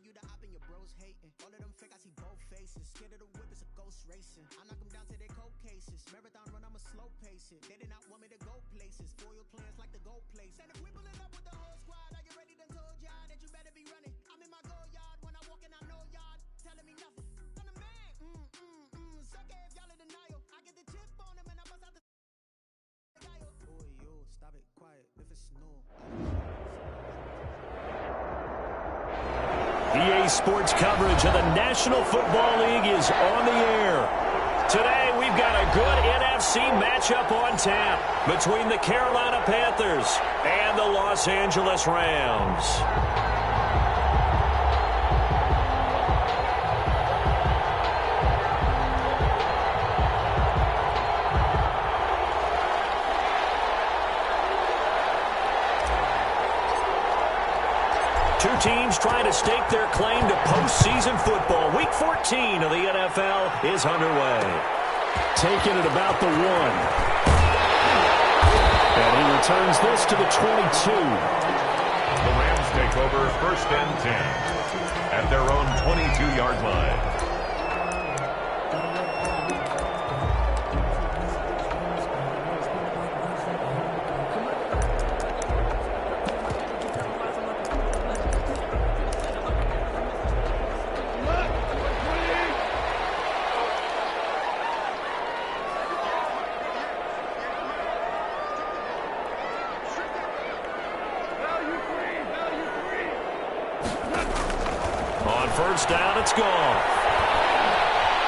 you the op and your bros hating. All of them fake, I see both faces. Scared of the whip, it's a ghost racing. I knock them down to their cold cases. Marathon run, I'ma slow pace it. They did not want me to go places. Foil plans like the gold place. And if we pulling up with the whole squad, are you ready? Done told y'all that you better be running. I'm in my go yard when I walk in, I know y'all telling me nothing. I'm the man. Suck if y'all in denial. I get the chip on them and I bust out the boy, yo, stop it, quiet, if it's no. EA Sports coverage of the National Football League is on the air. Today, we've got a good NFC matchup on tap between the Carolina Panthers and the Los Angeles Rams. Two teams trying to stake their claim to postseason football. Week 14 of the NFL is underway. Taking it about the 1. And he returns this to the 22. The Rams take over 1st and 10 at their own 22-yard line. First down, it's gone.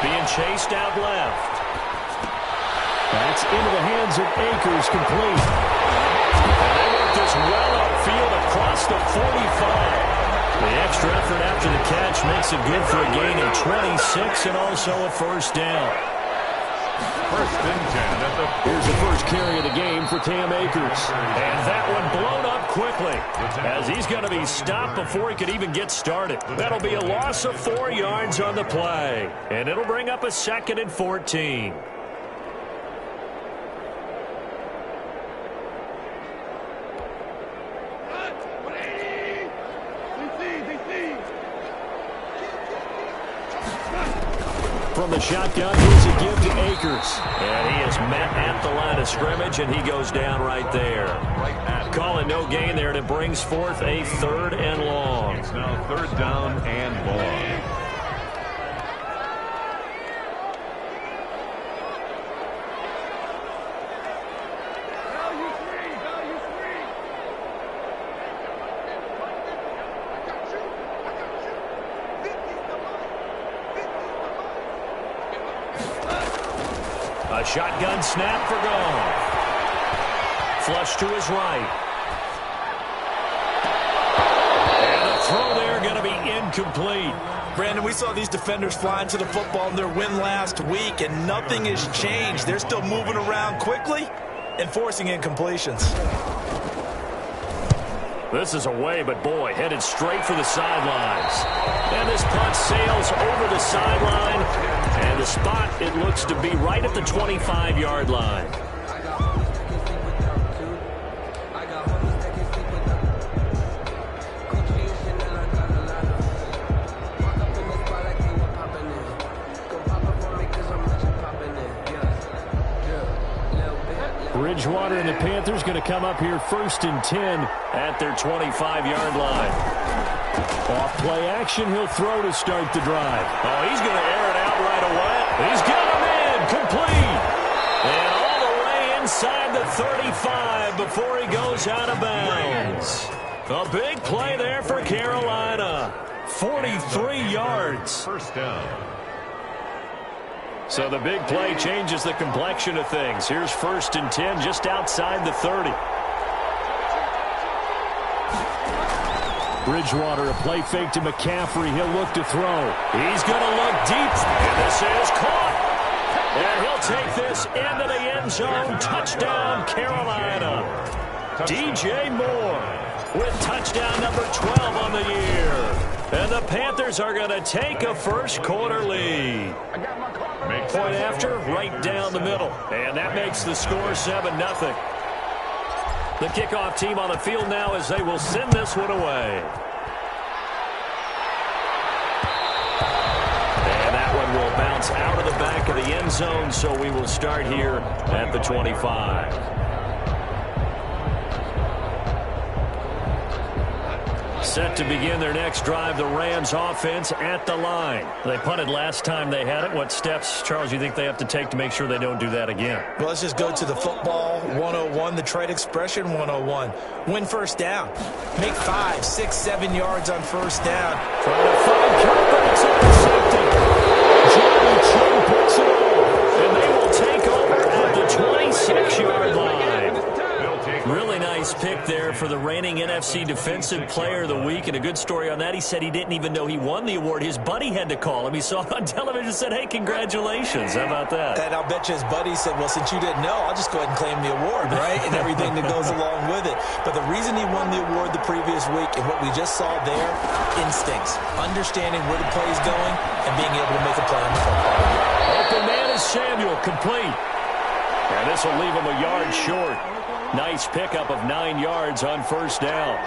Being chased out left. That's into the hands of Akers, complete. And they work this well upfield across the 45. The extra effort after the catch makes it good for a gain of 26 and also a first down. 1st and 10 at the... Here's the first carry of the game for Cam Akers. And that one blown up quickly as he's going to be stopped before he could even get started. That'll be a loss of 4 yards on the play. And it'll bring up a 2nd and 14. From the shotgun, here's a give to Akers. And he is met at the line of scrimmage, and he goes down right there. Calling no gain there, and it brings forth a 3rd and long. It's now 3rd down and long. A shotgun snap for Goff. Flush to his right. And the throw there going to be incomplete. Brandon, we saw these defenders flying to the football in their win last week, and nothing has changed. They're still moving around quickly and forcing incompletions. This is away, but boy, headed straight for the sidelines. And this punt sails over the sideline. And the spot, it looks to be right at the 25-yard line. Bridgewater and the Panthers going to come up here 1st and 10 at their 25-yard line. Off play action, he'll throw to start the drive. Oh, he's going to air it out right away. He's got him in, complete. And all the way inside the 35 before he goes out of bounds. A big play there for Carolina. 43 yards. 1st down. So the big play changes the complexion of things. Here's 1st and 10 just outside the 30. Bridgewater, a play fake to McCaffrey. He'll look to throw. He's going to look deep. And this is caught. And he'll take this into the end zone. Touchdown, Carolina. DJ Moore with touchdown number 12 on the year. And the Panthers are going to take a first quarter lead. Point after, right down the middle. And that makes the score 7-0. The kickoff team on the field now as they will send this one away. bounce out of the back of the end zone, so we will start here at the 25. Set to begin their next drive, the Rams offense at the line. They punted last time they had it. What steps, Charles, you think they have to take to make sure they don't do that again? Well, let's just go to the football 101, the trade expression 101. Win first down. Make 5, 6, 7 yards on first down. Trying to find Kirk, but it's intercepted. Johnny Chung puts it off, and they will take over at the 26-yard line. Really nice pick there for the reigning NFC Defensive Player of the Week, and a good story on that. He said he didn't even know he won the award. His buddy had to call him. He saw it on television and said, hey, congratulations. How about that? And I'll bet you his buddy said, well, since you didn't know, I'll just go ahead and claim the award, right? And everything that goes along with it. But the reason he won the award the previous week and what we just saw there, instincts, understanding where the play is going and being able to make a play on the football. Open man is Samuel, complete. And this will leave him a yard short. Nice pickup of 9 yards on first down.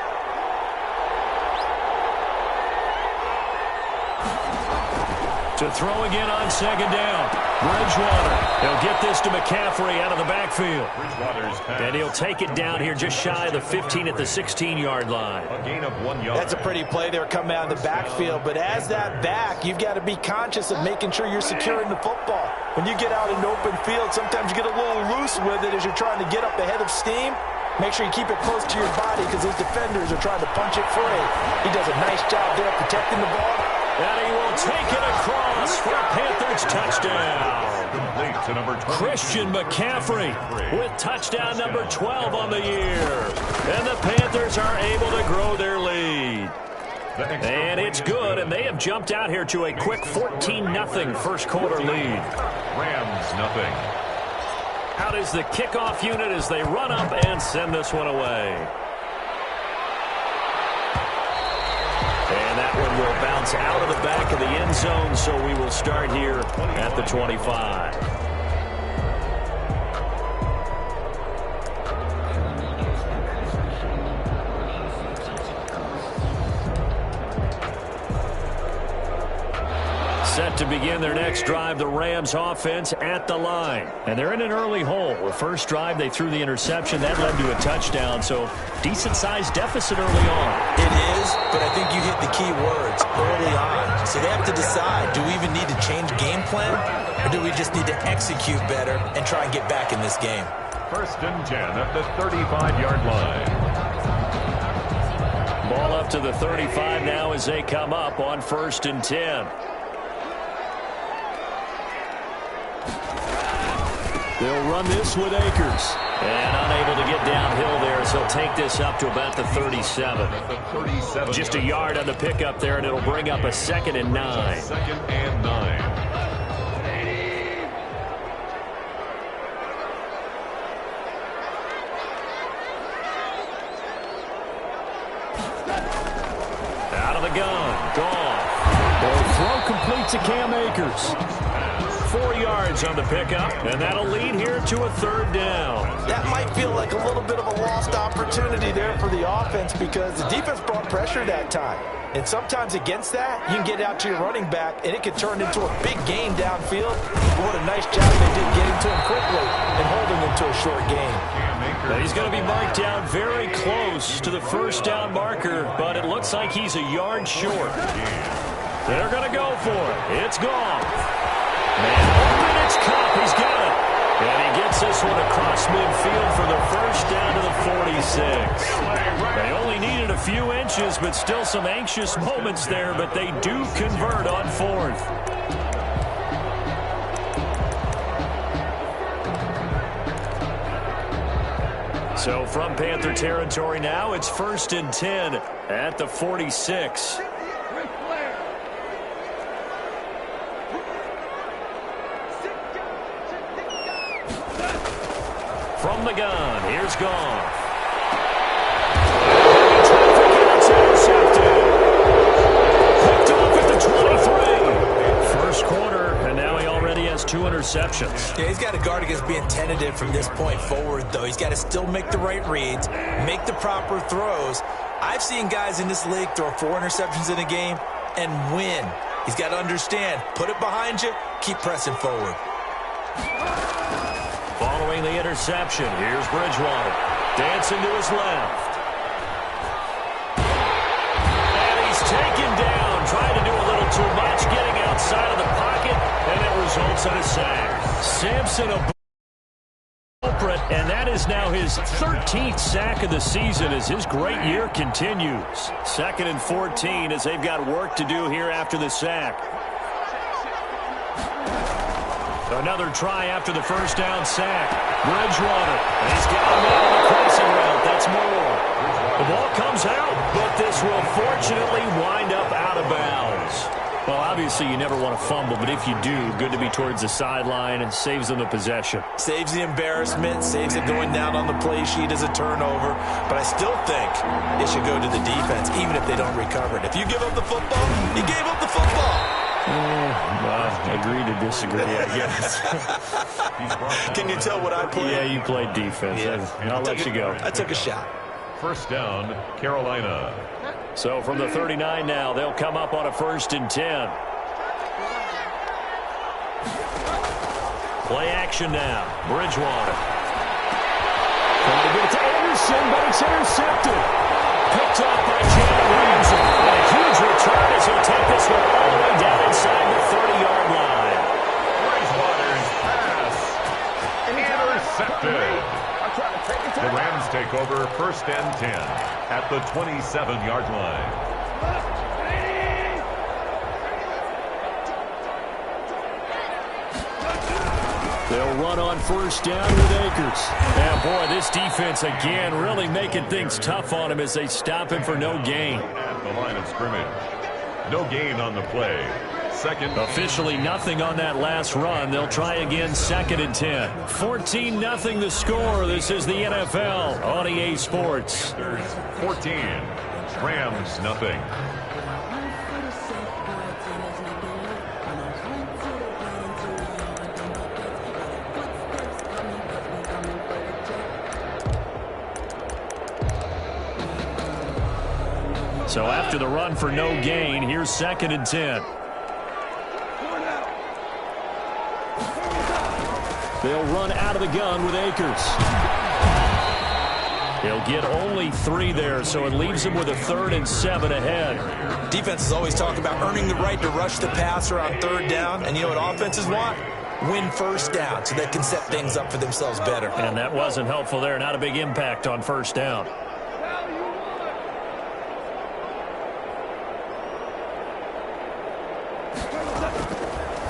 To throw again on second down. Bridgewater. He'll get this to McCaffrey out of the backfield. And he'll take it down here just shy of the 15 at the 16-yard line. A gain of 1 yard. That's a pretty play there coming out of the backfield. But as that back, you've got to be conscious of making sure you're securing the football. When you get out in open field, sometimes you get a little loose with it as you're trying to get up ahead of steam. Make sure you keep it close to your body because those defenders are trying to punch it free. He does a nice job there protecting the ball. And he will take it across for a Panthers touchdown. Complete to number 20. Christian McCaffrey with touchdown number 12 on the year. And the Panthers are able to grow their lead. And it's good, and they have jumped out here to a quick 14-0 first quarter lead. Rams nothing. Out is the kickoff unit as they run up and send this one away. And that one will bounce out of the back of the end zone, so we will start here at the 25. Set to begin their next drive, the Rams offense at the line. And they're in an early hole. The first drive, they threw the interception. That led to a touchdown, so decent-sized deficit early on. It is, but I think you hit the key words, early on. So they have to decide, do we even need to change game plan, or do we just need to execute better and try and get back in this game? First and 10 at the 35-yard line. Ball up to the 35 now as they come up on first and 10. They'll run this with Akers. And unable to get downhill there, so he'll take this up to about the 37. Just a yard on the pickup there, and it'll bring up a 2nd and 9. 2nd and 9. Out of the gun. Gone. They'll throw complete to Cam Akers. 4 yards on the pickup, and that'll lead here to a 3rd down. That might feel like a little bit of a lost opportunity there for the offense because the defense brought pressure that time. And sometimes against that, you can get out to your running back, and it can turn into a big gain downfield. But what a nice job they did getting to him quickly and holding him to a short gain. He's going to be marked down very close to the first down marker, but it looks like he's a yard short. They're going to go for it. It's gone. Man open, it's Cup. He's got it. And he gets this one across midfield for the first down to the 46. They only needed a few inches, but still some anxious moments there, but they do convert on 4th. So from Panther territory now, it's 1st and 10 at the 46. From the gun, here's Goff. Picked off at the 23. First quarter, and now he already has 2 interceptions. Yeah, he's got to guard against being tentative from this point forward, though. He's got to still make the right reads, make the proper throws. I've seen guys in this league throw 4 interceptions in a game and win. He's got to understand, put it behind you, keep pressing forward. Following the interception, here's Bridgewater. Dancing to his left. And he's taken down. Trying to do a little too much, getting outside of the pocket, and it results in a sack. Sampson, a culprit, and that is now his 13th sack of the season as his great year continues. 2nd and 14 as they've got work to do here after the sack. Another try after the first down sack. Bridgewater. And he's got a man on the crossing route. That's more. The ball comes out, but this will fortunately wind up out of bounds. Well, obviously you never want to fumble, but if you do, good to be towards the sideline and saves them the possession. Saves the embarrassment, saves it going down on the play sheet as a turnover. But I still think it should go to the defense, even if they don't recover it. If you give up the football, you gave up the football. Agree to disagree, I guess. Can you tell what I played? Yeah, you played defense. Yeah. I'll let you go. I took a shot. First down, Carolina. So from the 39 now, they'll come up on a 1st and 10. Play action now. Bridgewater. Trying to get it to Anderson, but it's intercepted. Picked up by Jalen Ramsey. And a huge return as he'll take this one all the way down inside the 30-yard line. Bridgewater's pass intercepted. The Rams take over 1st and 10 at the 27-yard line. They'll run on 1st down with Akers. And boy, this defense again really making things tough on him as they stop him for no gain. At the line of scrimmage. No gain on the play. Second. Officially nothing on that last run. They'll try again 2nd and 10. 14-0 the score. This is the NFL on EA Sports. 14. Rams nothing. So after the run for no gain, here's 2nd and 10. They'll run out of the gun with Akers. He'll get only 3 there, so it leaves him with a 3rd and 7 ahead. Defenses always talk about earning the right to rush the passer on 3rd down, and you know what offenses want? Win 1st down so they can set things up for themselves better. And that wasn't helpful there. Not a big impact on 1st down.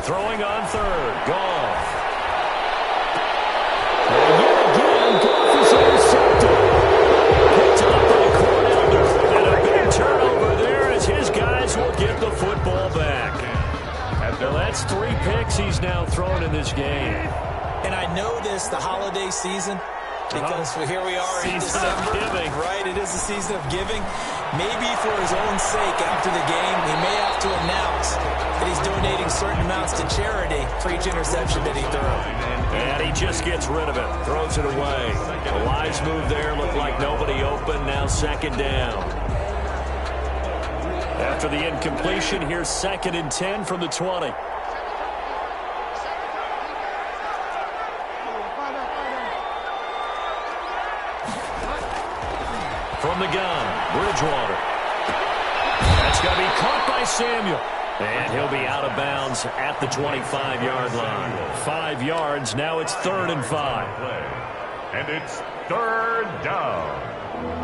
Throwing on 3rd. Goff. And yet again, Goff is intercepted. Picked up by Cornell. And a big turnover there as his guys will get the football back. Well, that's 3 picks he's now thrown in this game. And I know this, the holiday season, because here we are in December. Giving. Right, it is the season of giving. Maybe for his own sake after the game, he may have to announce that he's donating certain amounts to charity for each interception that he throws. And he just gets rid of it, throws it away. The wise move there, looked like nobody open, now 2nd down. After the incompletion, here's 2nd and 10 from the 20. From the gun, Bridgewater. That's going to be caught by Samuel. And he'll be out of bounds at the 25-yard line. 5 yards, now it's 3rd and 5. And it's 3rd down.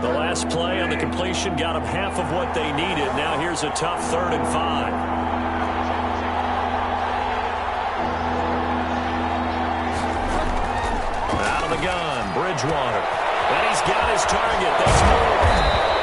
The last play on the completion got them half of what they needed. Now here's a tough 3rd and 5. Out of the gun, Bridgewater. And he's got his target. That's more.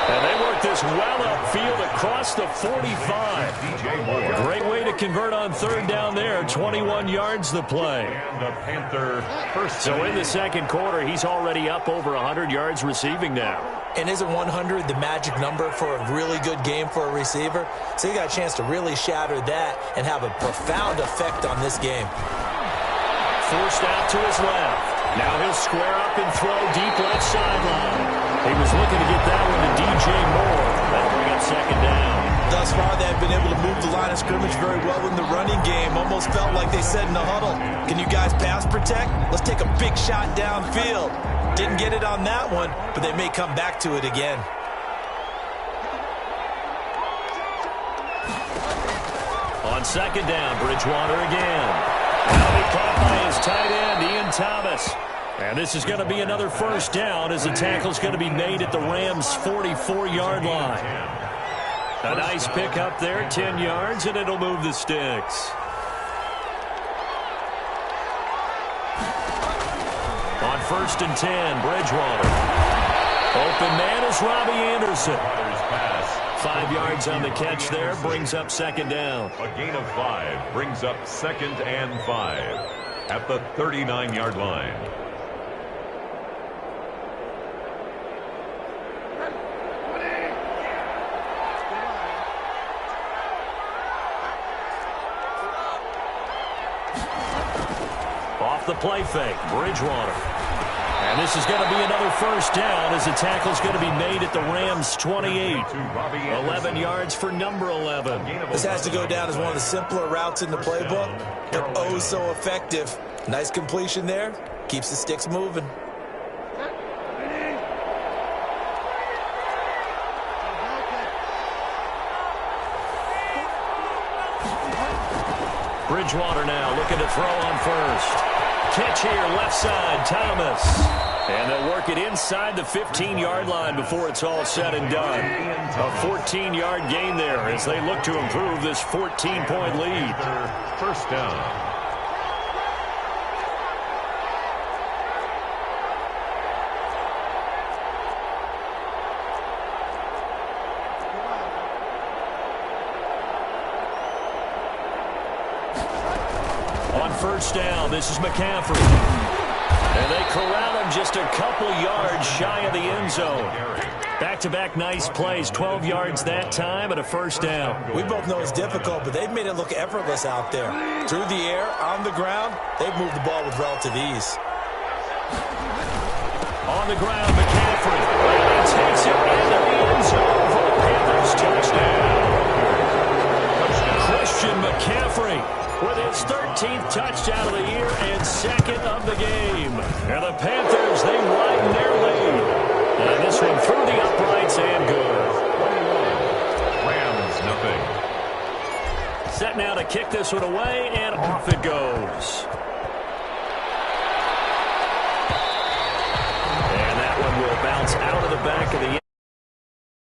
And they work this well upfield across the 45. DJ Moore. Great way to convert on 3rd down there. 21 yards the play. And the Panther first. So in the 2nd quarter, he's already up over 100 yards receiving now. And isn't 100 the magic number for a really good game for a receiver? So he got a chance to really shatter that and have a profound effect on this game. Forced out to his left. Now he'll square up and throw deep left sideline. He was looking to get that one to DJ Moore. That'll bring up 2nd down. Thus far, they have been able to move the line of scrimmage very well in the running game. Almost felt like they said in the huddle, can you guys pass protect? Let's take a big shot downfield. Didn't get it on that one, but they may come back to it again. On second down, Bridgewater again. Now be caught by his tight end, Ian Thomas. And this is going to be another first down as the tackle's going to be made at the Rams' 44-yard line. A nice pick up there, 10 yards, and it'll move the sticks. On first and 10, Bridgewater. Open man is Robbie Anderson. 5 yards on the catch there, brings up second down. A gain of 5 brings up 2nd and 5 at the 39-yard line. Off the play fake, Bridgewater. And this is going to be another first down as the tackle's going to be made at the Rams' 28. 11 yards for number 11. This has to go down as one of the simpler routes in the playbook, but oh so effective. Nice completion there. Keeps the sticks moving. Bridgewater now looking to throw on first. Catch here, left side, Thomas. And they'll work it inside the 15-yard line before it's all said and done. A 14-yard gain there as they look to improve this 14-point lead. First down. First down, this is McCaffrey. And they corral him just a couple yards shy of the end zone. Back-to-back nice plays, 12 yards that time and a first down. We both know it's difficult, but they've made it look effortless out there. Through the air, on the ground, they've moved the ball with relative ease. On the ground, McCaffrey. And takes it into the end zone for the Panthers touchdown. Christian McCaffrey with his 13th touchdown of the year and second of the game. And the Panthers, they widen their lead. And this one through the uprights and good. Rams, nothing. Set now to kick this one away, and off it goes. And that one will bounce out of the back of the end.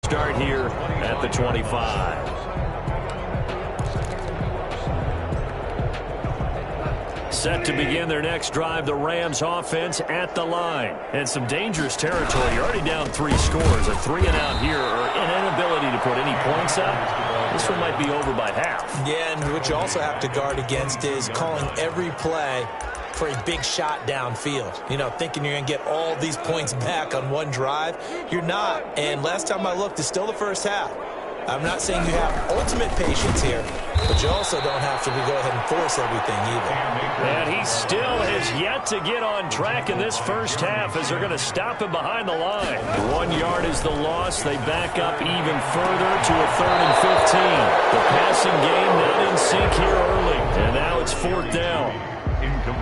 Start here at the 25. Set to begin their next drive, the Rams offense at the line. And some dangerous territory. You're already down 3 scores. A 3-and-out here, or an inability to put any points up. This one might be over by half. Yeah, and what you also have to guard against is calling every play for a big shot downfield. You know, thinking you're going to get all these points back on one drive. You're not. And last time I looked, it's still the first half. I'm not saying you have ultimate patience here, but you also don't have to go ahead and force everything either. And he still has yet to get on track in this first half as they're going to stop him behind the line. 1 yard is the loss. They back up even further to a 3rd and 15. The passing game not in sync here early. And now it's 4th down.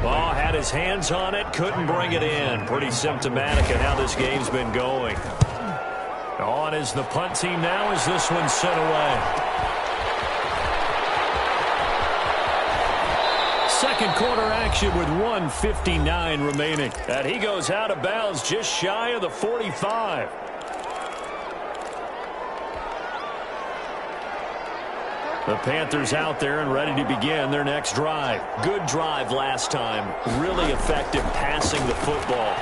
Ball had his hands on it, couldn't bring it in. Pretty symptomatic of how this game's been going. On is the punt team now as this one's sent away. Second quarter action with 1:59 remaining. And he goes out of bounds just shy of the 45. The Panthers out there and ready to begin their next drive. Good drive last time. Really effective passing the football.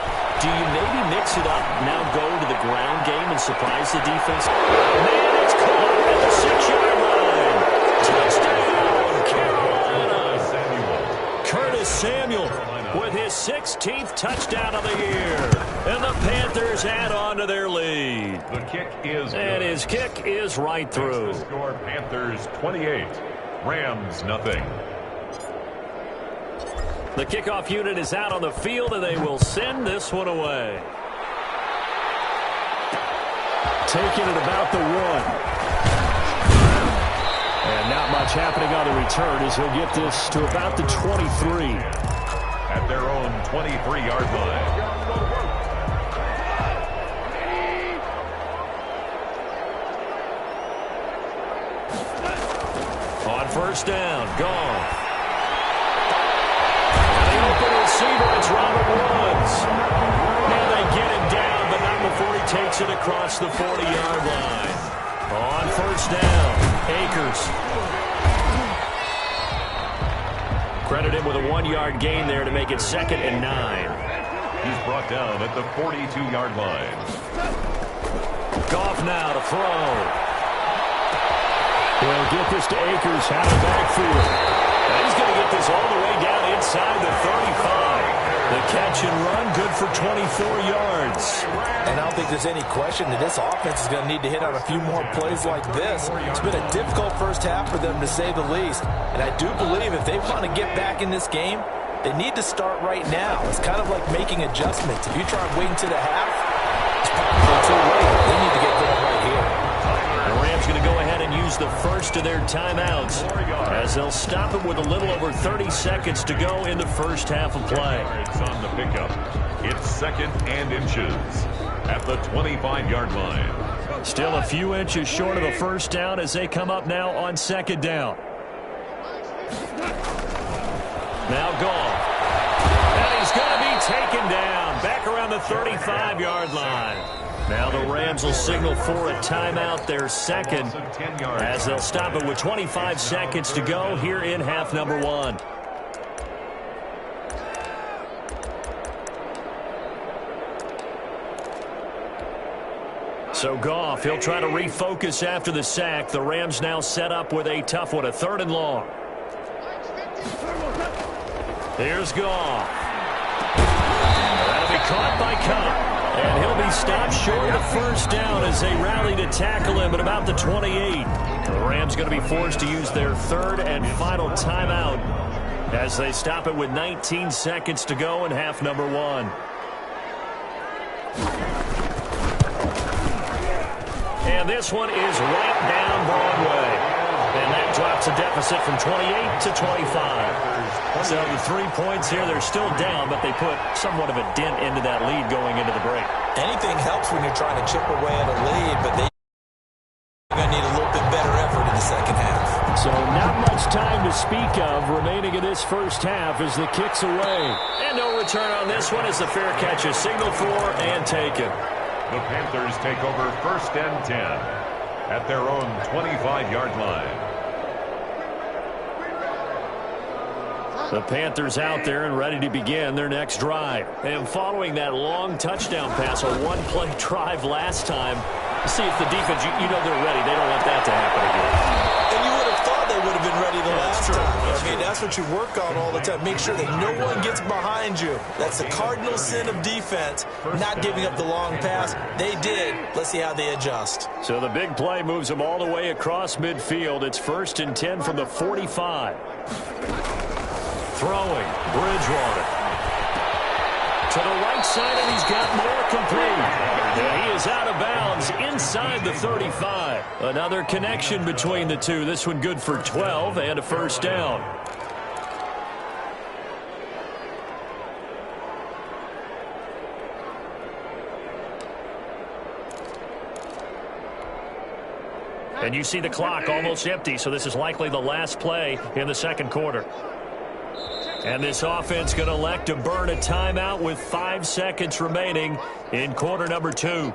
Do you maybe mix it up, now go to the ground game and surprise the defense? Man, it's caught at the 6-yard line. Touchdown, Carolina. Curtis Samuel with his 16th touchdown of the year. And the Panthers add on to their lead. The kick is good. And his kick is right through. The score, Panthers 28, Rams nothing. The kickoff unit is out on the field, and they will send this one away. Taking it about the 1. And not much happening on the return as he'll get this to about the 23. At their own 23-yard line. On first down, Goff. And the open receiver, it's Robert Woods. Now they get him down, but not before he takes it across the 40-yard line. On first down, Akers. Credit him with a 1-yard gain there to make it 2nd and 9. He's brought down at the 42-yard line. Goff now to throw. He'll get this to Akers out of the backfield. And he's going to get this all the way down inside the 35. The catch and run, good for 24 yards. And I don't think there's any question that this offense is going to need to hit on a few more plays like this. It's been a difficult first half for them, to say the least. And I do believe if they want to get back in this game, they need to start right now. It's kind of like making adjustments. If you try waiting to the half, it's probably too late. They need to get going right here. The Rams going to go ahead and use the first of their timeouts as they'll stop it with a little over 30 seconds to go in the first half of play. It's on the pickup. It's 2nd and inches at the 25-yard line. Still a few inches short of a first down as they come up now on 2nd down. Now Goff. And he's going to be taken down back around the 35-yard line. Now the Rams will signal for a timeout, their second, as they'll stop it with 25 seconds to go here in half number 1. So Goff, he'll try to refocus after the sack. The Rams now set up with a tough one, a 3rd and long. Here's Goff. That'll be caught by Cobb. And he'll be stopped short of the first down as they rally to tackle him at about the 28. The Rams going to be forced to use their 3rd and final timeout as they stop it with 19 seconds to go in half number 1. And this one is right down Broadway. And that drops a deficit from 28 to 25. So the 3 points here, they're still down, but they put somewhat of a dent into that lead going into the break. Anything helps when you're trying to chip away at a lead, but they're going to need a little bit better effort in the second half. So not much time to speak of remaining in this first half as the kick's away. And no return on this one as the fair catch is signaled for and taken. The Panthers take over 1st and 10 at their own 25-yard line. The Panthers out there and ready to begin their next drive. And following that long touchdown pass, a one-play drive last time, see if the defense, you know they're ready. They don't want that to happen again. And you would have thought they would have been ready the last time. I mean, that's what you work on all the time. Make sure that no one gets behind you. That's the cardinal sin of defense, not giving up the long pass. They did. Let's see how they adjust. So the big play moves them all the way across midfield. It's 1st and 10 from the 45. Throwing, Bridgewater. To the right side, and he's got more complete. And he is out of bounds inside the 35. Another connection between the two. This one good for 12 and a first down. And you see the clock almost empty, so this is likely the last play in the second quarter. And this offense going to elect to burn a timeout with 5 seconds remaining in quarter number 2.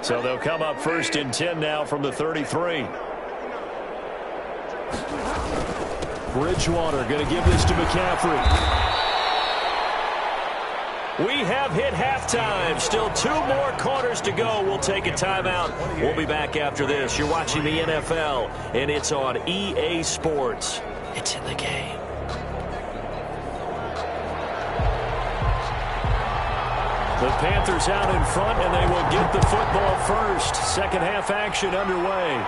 So they'll come up 1st and 10 now from the 33. Bridgewater going to give this to McCaffrey. We have hit halftime. Still 2 more quarters to go. We'll take a timeout. We'll be back after this. You're watching the NFL, and it's on EA Sports. It's in the game. The Panthers out in front, and they will get the football first. Second half action underway.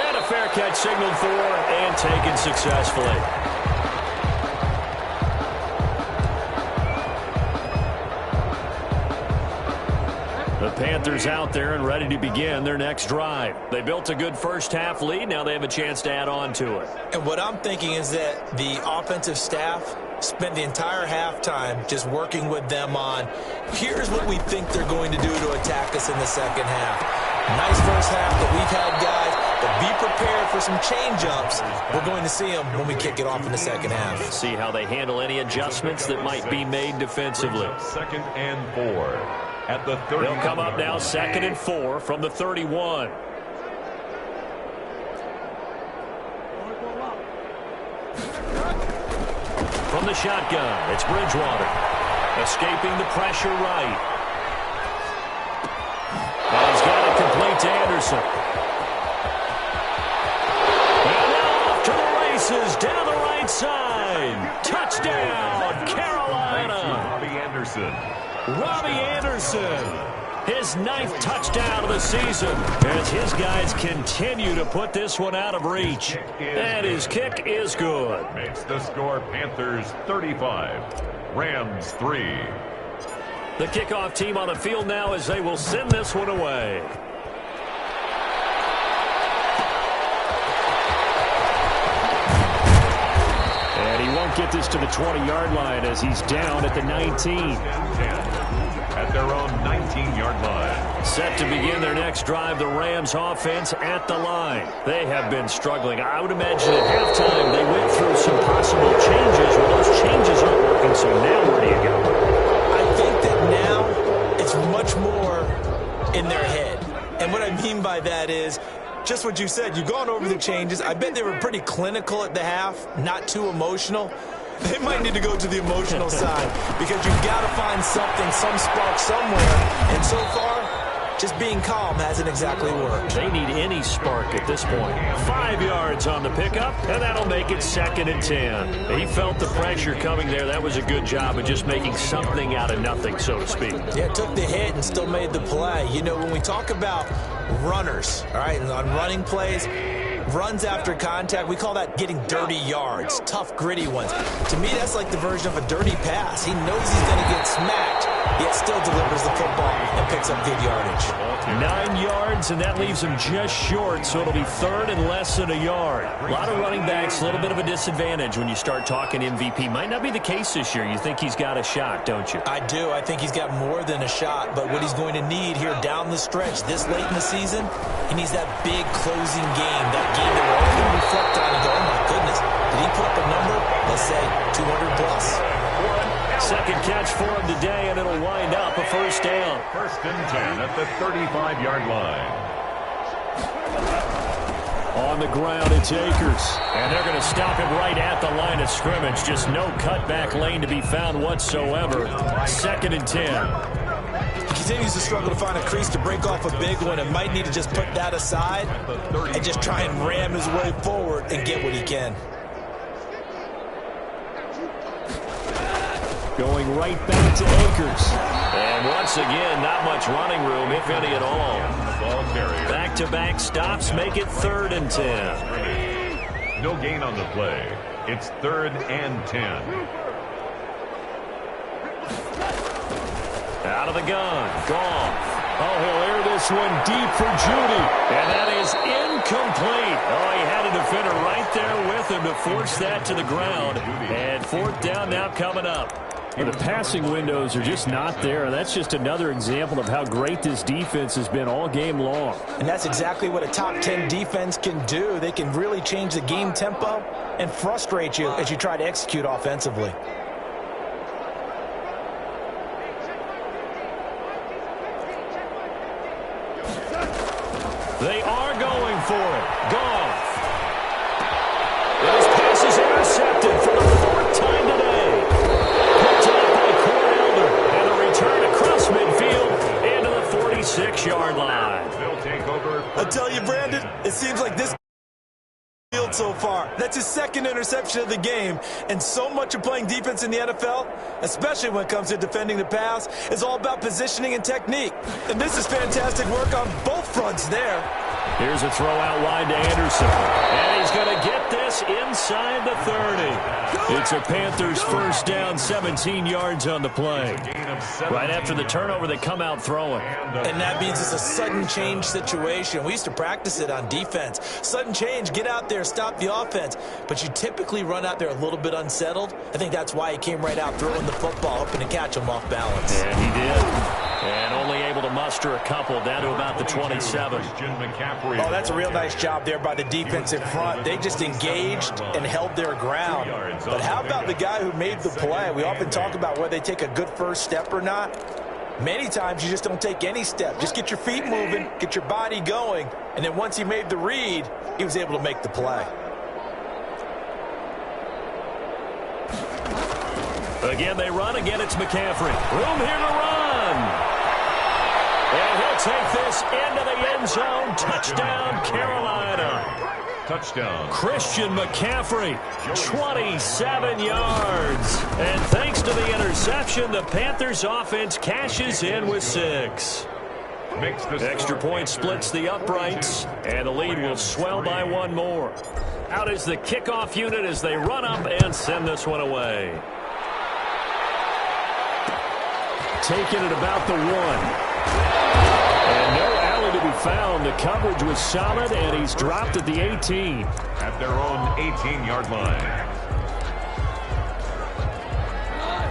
And a fair catch signaled for and taken successfully. The Panthers out there and ready to begin their next drive. They built a good first-half lead. Now they have a chance to add on to it. And what I'm thinking is that the offensive staff spent the entire halftime just working with them on, here's what we think they're going to do to attack us in the second half. Nice first half that we've had, guys, but be prepared for some change-ups. We're going to see them when we kick it off in the second half. See how they handle any adjustments that might be made defensively. 2nd and 4 at the 30. They'll come up now 2nd and 4 from the 31. From the shotgun, it's Bridgewater. Escaping the pressure right. And he's got it complete to Anderson. And now off to the races, down the right side. Touchdown, Carolina. Robbie Anderson. Robbie Anderson. His 9th touchdown of the season as his guys continue to put this one out of reach. And his kick is good. Makes the score Panthers 35, Rams 3. The kickoff team on the field now as they will send this one away. And he won't get this to the 20-yard line as he's down at the 19. At their own 19-yard line. Set to begin their next drive, the Rams offense at the line. They have been struggling. I would imagine at halftime they went through some possible changes. Well, those changes aren't working, so now where do you go? I think that now it's much more in their head. And what I mean by that is just what you said. You've gone over the changes. I bet they were pretty clinical at the half, not too emotional. They might need to go to the emotional side because you've got to find something, some spark somewhere. And so far, just being calm hasn't exactly worked. They need any spark at this point. 5 yards on the pickup, and that'll make it 2nd and 10. He felt the pressure coming there. That was a good job of just making something out of nothing, so to speak. Yeah, took the hit and still made the play. You know, when we talk about runners, all right, on running plays, runs after contact, we call that getting dirty yards, tough, gritty ones. To me, that's like the version of a dirty pass. He knows he's going to get smacked, yet still delivers the football and picks up good yardage. 9 yards, and that leaves him just short, so it'll be 3rd and less than a yard. A lot of running backs, a little bit of a disadvantage when you start talking MVP. Might not be the case this year. You think he's got a shot, don't you? I do. I think he's got more than a shot, but what he's going to need here down the stretch this late in the season, he needs that big closing game, that game that we're all going to reflect on and go, oh my goodness, did he put up a number? Let's say 200 plus. 2nd catch for him today, and it'll wind up a 1st down. 1st and 10 at the 35-yard line. On the ground, it's Akers. And they're going to stop him right at the line of scrimmage. Just no cutback lane to be found whatsoever. 2nd and 10. He continues to struggle to find a crease to break off a big one and might need to just put that aside and just try and ram his way forward and get what he can. Going right back to Akers. And once again, not much running room, if any at all. Back-to-back stops make it 3rd and 10. No gain on the play. It's 3rd and 10. Out of the gun. Goff. Oh, he'll air this one deep for Judy. And that is incomplete. Oh, he had a defender right there with him to force that to the ground. And 4th down now coming up. And the passing windows are just not there. That's just another example of how great this defense has been all game long. And that's exactly what a top 10 defense can do. They can really change the game tempo and frustrate you as you try to execute offensively. They are going for it. Goff. And his pass is intercepted for the 4th time today. Picked up by Cornelder. And a return across midfield into the 46-yard line. They'll take over. I tell you, Brandon, it seems like this field so far. That's his 2nd interception of the game. And so much of playing defense in the NFL, especially when it comes to defending the pass, is all about positioning and technique. And this is fantastic work on both fronts there. Here's a throw out wide to Anderson. And he's going to get this inside the 30. It's a Panthers first down, 17 yards on the play. Right after the turnover, they come out throwing. And that means it's a sudden change situation. We used to practice it on defense. Sudden change, get out there, stop the offense. But you typically run out there a little bit unsettled. I think that's why he came right out throwing the football, hoping to catch him off balance. And he did. And only able to muster a couple down to about the 27. Oh, that's a real nice job there by the defensive front. They just engaged and held their ground. But how about the guy who made the play? We often talk about whether they take a good first step or not. Many times you just don't take any step. Just get your feet moving, get your body going, and then once he made the read, he was able to make the play. Again, they run. Again, it's McCaffrey. Room here to run. And he'll take this into the end zone. Touchdown, Carolina. Touchdown. Christian McCaffrey, 27 yards. And thanks to the interception, the Panthers offense cashes in with 6. Extra point splits the uprights, and the lead will swell by 1 more. Out is the kickoff unit as they run up and send this one away. Taking it about the 1. And no alley to be found. The coverage was solid, and he's dropped at the 18. At their own 18-yard line.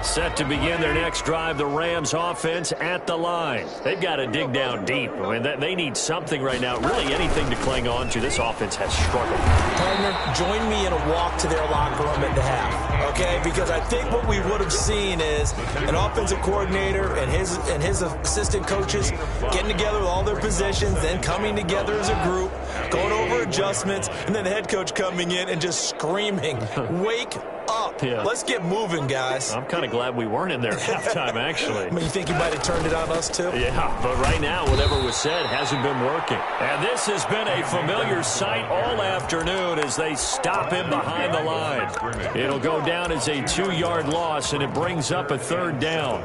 Set to begin their next drive, the Rams offense at the line. They've got to dig down deep. I mean, they need something right now, really anything to cling on to. This offense has struggled. Partner, join me in a walk to their locker room at the half, okay? Because I think what we would have seen is an offensive coordinator and his assistant coaches getting together with all their positions, then coming together as a group, going over adjustments, and then the head coach coming in and just screaming, wake up. Yeah. Let's get moving, guys. I'm kind of glad we weren't in there at halftime, actually. I mean, you think he might have turned it on us, too? Yeah, but right now, whatever was said hasn't been working. And this has been a familiar sight all afternoon as they stop him behind the line. It'll go down as a 2-yard loss, and it brings up a 3rd down.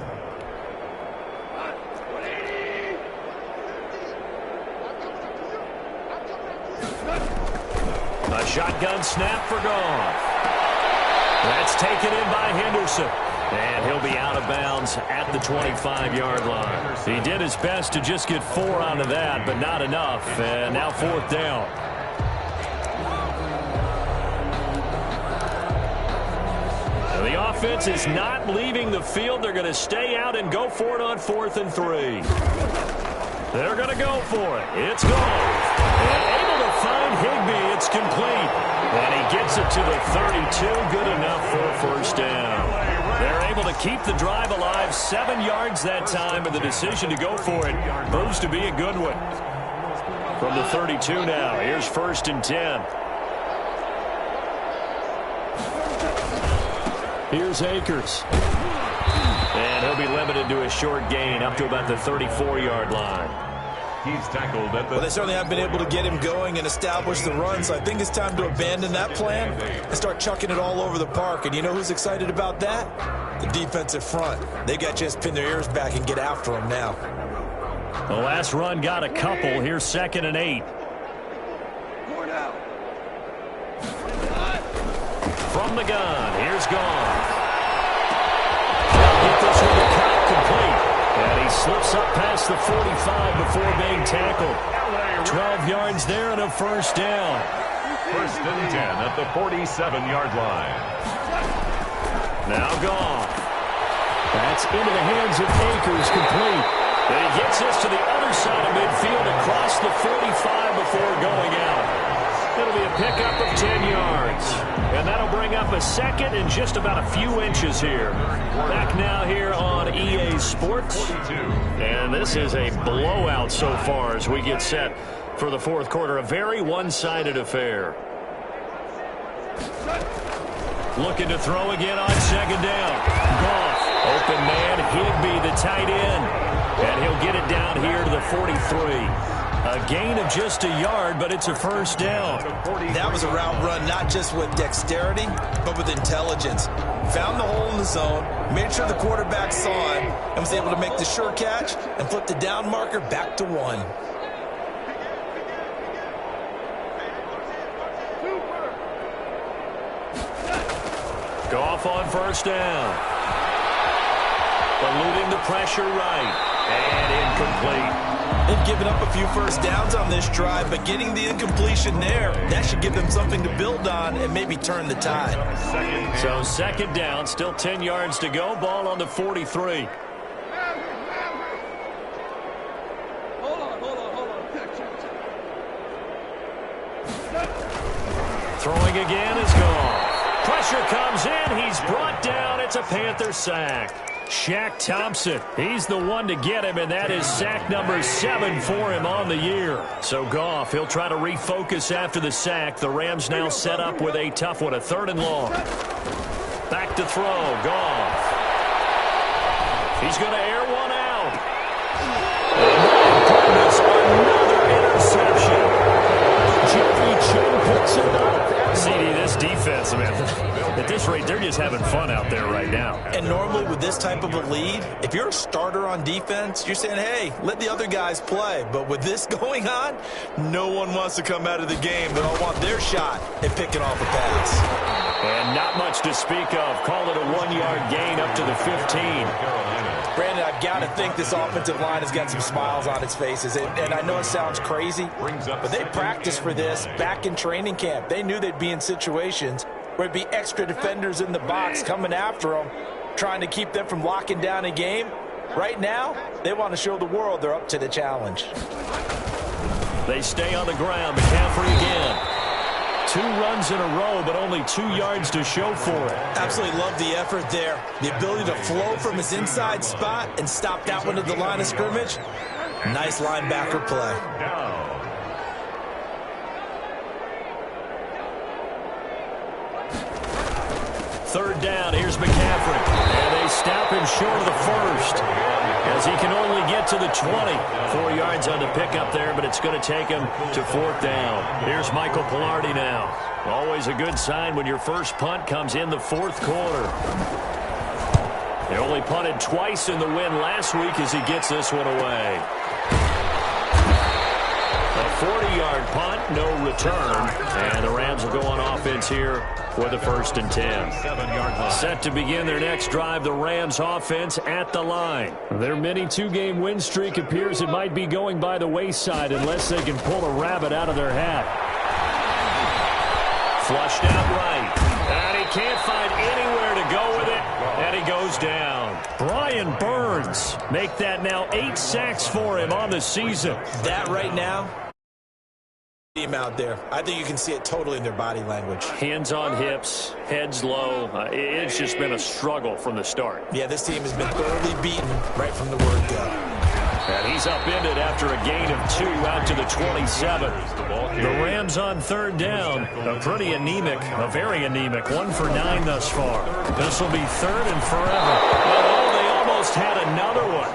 A shotgun snap for Goff. That's taken in by Henderson. And he'll be out of bounds at the 25-yard line. He did his best to just get 4 out of that, but not enough. And now 4th down. So the offense is not leaving the field. They're going to stay out and go for it on 4th and 3. They're going to go for it. It's gone. And able to find Higbee. It's complete. And he gets it to the 32. Good enough for a first down. They're able to keep the drive alive. 7 yards that time, and the decision to go for it proves to be a good one. From the 32 now, here's 1st and 10. Here's Akers. And he'll be limited to a short gain up to about the 34-yard line. He's tackled at the... Well, they certainly haven't been able to get him going and establish the run, so I think it's time to abandon that plan and start chucking it all over the park. And you know who's excited about that? The defensive front. They got to just pin their ears back and get after him now. The last run got a couple. Here's 2nd and 8. From the gun, here's Goff. Get this one to cut complete. And he slips up past the 45 before being tackled. 12 yards there and a first down. 1st and 10 at the 47-yard line. Now Goff. That's into the hands of Akers, complete. And he gets this to the other side of midfield across the 45 before going out. It'll be a pickup of 10 yards. And that'll bring up a 2nd and just about a few inches here. Back now here on EA Sports. And this is a blowout so far as we get set for the 4th quarter. A very one-sided affair. Looking to throw again on 2nd down. Goff, open man, Higbee, the tight end. And he'll get it down here to the 43. A gain of just a yard, but it's a first down. That was a route run not just with dexterity, but with intelligence. Found the hole in the zone, made sure the quarterback saw it, and was able to make the sure catch and flip the down marker back to 1. Goff on first down. Eluding the pressure right. And incomplete. They've given up a few first downs on this drive, but getting the incompletion there, that should give them something to build on and maybe turn the tide. So second down, still 10 yards to go. Ball on the 43. Throwing again is gone. Pressure comes in. He's brought down. It's a Panther sack. Shaq Thompson, he's the one to get him, and that is sack number 7 for him on the year. So Goff, he'll try to refocus after the sack. The Rams now set up with a tough one, a 3rd and long. Back to throw, Goff. He's going to air one out. Oh, my goodness, another interception. Jeffrey Chin picks it up. CD, this defense, man, at this rate, they're just having fun out there right now. And normally with this type of a lead, if you're a starter on defense, you're saying, hey, let the other guys play. But with this going on, no one wants to come out of the game. They all want their shot at picking off a pass. And not much to speak of. Call it a 1-yard gain up to the 15. Brandon, I've got to think this offensive line has got some smiles on its faces. And I know it sounds crazy, but they practiced for this back in training camp. They knew they'd be in situations where it'd be extra defenders in the box coming after them, trying to keep them from locking down a game. Right now, they want to show the world they're up to the challenge. They stay on the ground. McCaffrey again. 2 runs in a row, but only 2 yards to show for it. Absolutely love the effort there. The ability to flow from his inside spot and stop that one at the line of scrimmage. Nice linebacker play. Third down, here's McCaffrey. And they stop him short of the first, as he can only get to the 20. 4 yards on the pickup there, but it's going to take him to 4th down. Here's Michael Pilardi now. Always a good sign when your first punt comes in the 4th quarter. They only punted twice in the win last week as he gets this one away. A 40-yard punt, no return. And the Rams will go on offense here with a 1st and 10. Set to begin their next drive, the Rams offense at the line. Their mini 2-game win streak appears it might be going by the wayside unless they can pull a rabbit out of their hat. Flushed out right. And he can't find anywhere to go with it. And he goes down. Brian Burns make that now 8 sacks for him on the season. That right now, team out there, I think you can see it totally in their body language. Hands on hips, heads low. It's just been a struggle from the start. Yeah, this team has been thoroughly beaten right from the word go. And he's upended after a gain of 2 out to the 27. The Rams on 3rd down. A pretty anemic, a very anemic 1 for 9 thus far. This will be 3rd and forever. Oh, they almost had another one.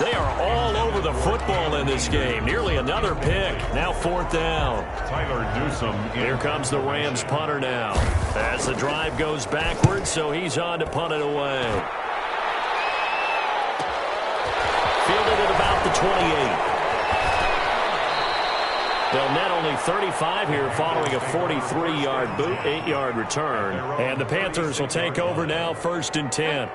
They are all over the football in this game. Nearly another pick. Now 4th down. Tyler Newsome. Here comes the Rams punter now. As the drive goes backwards, so he's on to punt it away. Fielded at about the 28. They'll net only 35 here following a 43-yard boot, 8-yard return. And the Panthers will take over now 1st and 10.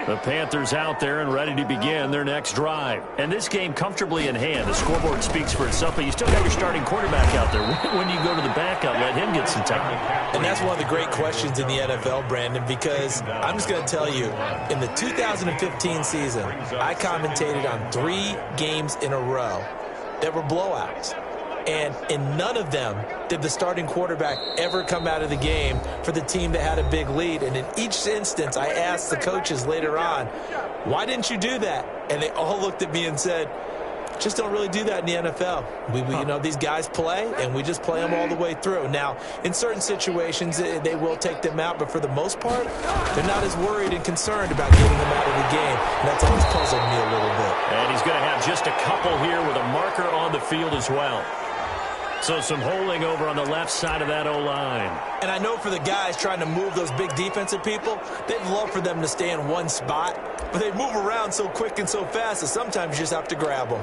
The Panthers out there and ready to begin their next drive. And this game comfortably in hand. The scoreboard speaks for itself, but you still got your starting quarterback out there. When you go to the backup, let him get some time. And that's one of the great questions in the NFL, Brandon, because I'm just going to tell you, in the 2015 season, I commentated on 3 games in a row that were blowouts. And in none of them did the starting quarterback ever come out of the game for the team that had a big lead. And in each instance, I asked the coaches later on, why didn't you do that? And they all looked at me and said, just don't really do that in the NFL. You know, these guys play, and we just play them all the way through. Now, in certain situations, they will take them out, but for the most part, they're not as worried and concerned about getting them out of the game. And that's always puzzled me a little bit. And he's going to have just a couple here with a marker on the field as well. So some holding over on the left side of that O-line. And I know for the guys trying to move those big defensive people, they'd love for them to stay in one spot, but they move around so quick and so fast that sometimes you just have to grab them.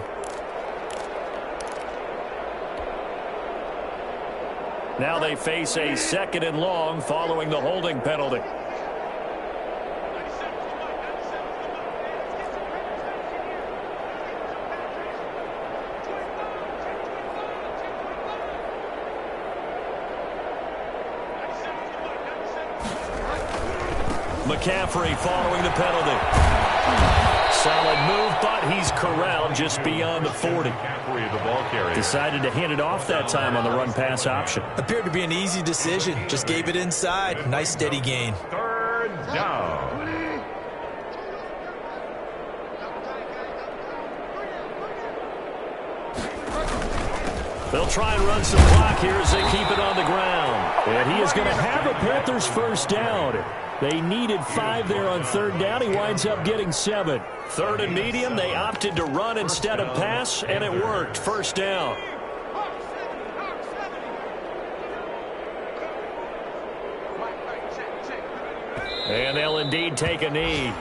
Now they face a 2nd and long following the holding penalty. McCaffrey following the penalty. Solid move, but he's corralled just beyond the 40. McCaffrey, the ball carrier. Decided to hand it off that time on the run-pass option. Appeared to be an easy decision. Just gave it inside. Nice steady gain. Third down. They'll try and run some clock here as they keep it on the ground. And he is going to have a Panthers first down. They needed 5 there on third down. He winds up getting 7. Third and medium, they opted to run instead of pass, and it worked. First down. And they'll indeed take a knee.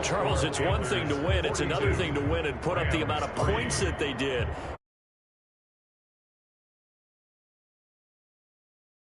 Charles, it's one thing to win. It's another thing to win and put up the amount of points that they did.